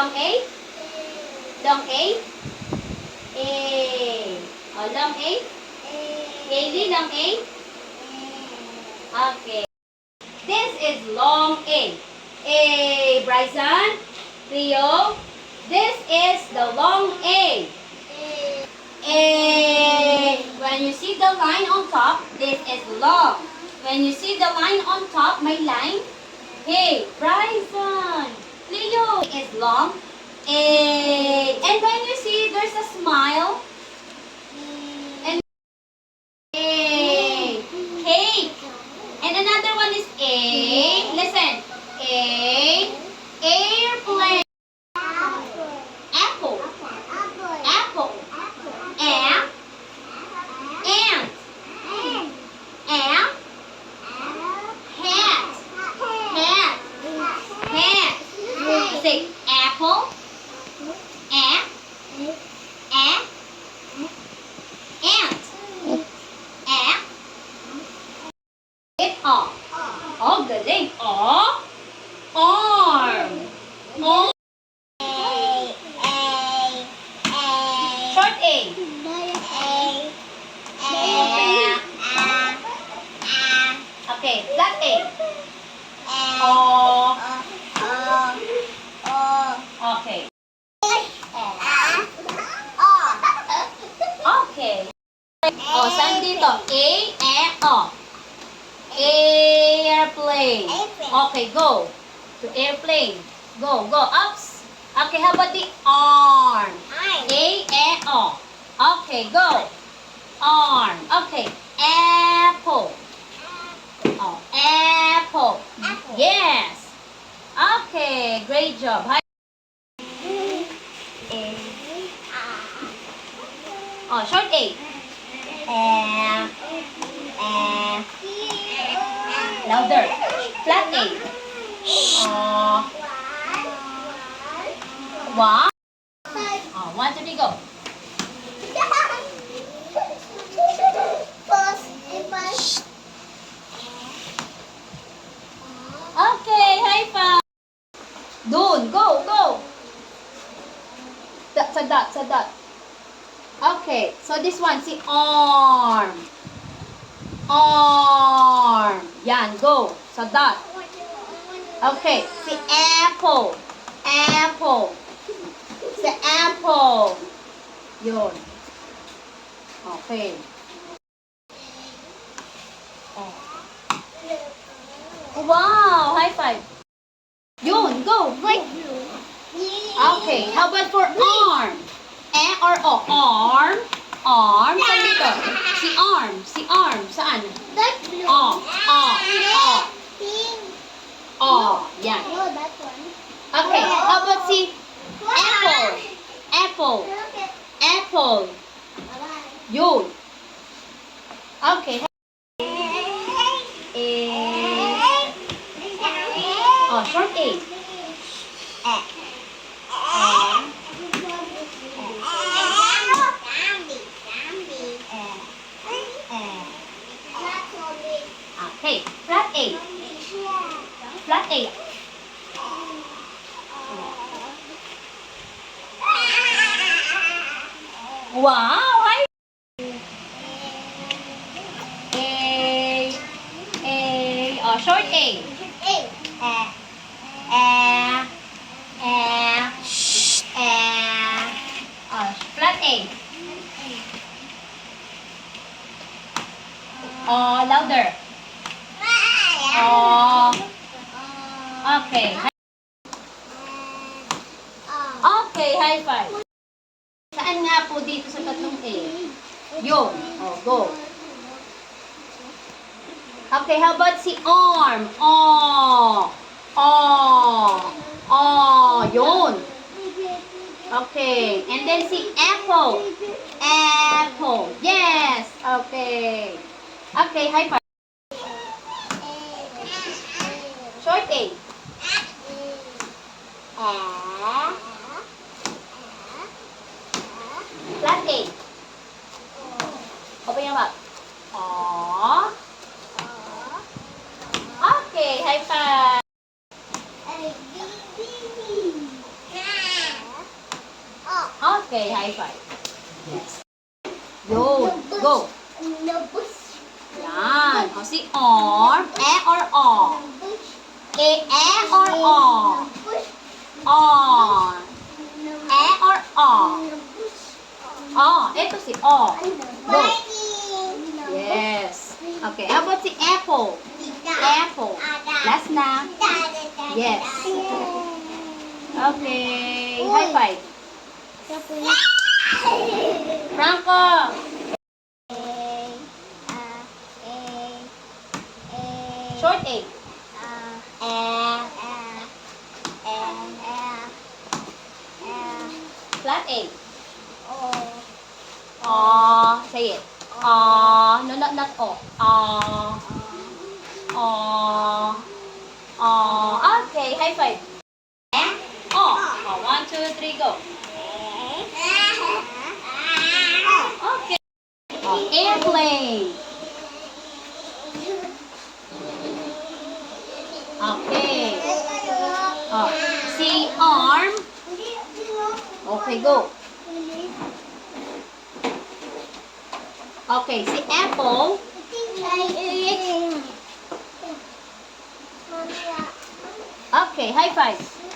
Long A? Long A? A. Oh, long A? Kaylee, long A? Okay. This is long A. A. Bryson? Leo? This is the long A. A. When you see the line on top, this is long. When you see the line on top, may line. Hey, Bryson! Leo is long. A. And when you see there's a smile, and A. Cake. And another one is A. Listen. A. Airplane. Apple. Apple. Ant. Ant. Ant. Hat. Hat. Hat. Say apple. Ant. Ant. Ant. Ant. It off. Oh, galing. Oh. Arm. Arm. Short A. Okay, flat A. Oh. Okay. Okay. Oh, saan dito? A, E, O. Airplane. Okay, go. To airplane. Go, go. Ups. Okay, how about the arm? A, E, O. Okay, go. Arm. Okay. Apple. Oh, apple. Yes. Okay, great job. Hi. Oh, short A. Louder. Flat A. Oh. One. Oh, 1, 2, 3, go. Okay, high five. Doon, go, go. Sa dot. Okay, so this one, si arm. Arm. Yan, go. Sa dot. Okay, si apple. Apple. Si apple. Yun. Okay. Oh. Wow, high five. Yun, go. Okay, how about for arm? E or O? Arm. Arm. Saan dito? Si arm. Si arm. Saan? O. O. Yan. Okay, how about si apple? Apple. Apple. Yun. Okay. Oh, short A. Okay, flat A. Flat A. Wow! Hi. Oh, short A. Oh, flat A. Oh, louder. Oh. Okay. Okay, high five. Saan nga po dito sa tatlong A? Yun. Oh, go. Okay, how about si arm? Oh. Yun. Okay. And then si apple. Apple. Yes. Okay. Okay, high five. Short A. Flat A. Open your mouth. Okay, high five. Okay, high five. Yes. Yo, go. Yan. O si arm. Or o. Or o. Arm. Or o. Ito si o. Go. Yes. Okay, how about si apple? Apple. Last na. Yes. Okay. High five. Franco. Short A. Flat A. Say it. No, not O. Okay, high five. One, two, three, go. Okay. Airplane. Okay. Si arm. Okay, go. Okay, si apple. Okay, high five.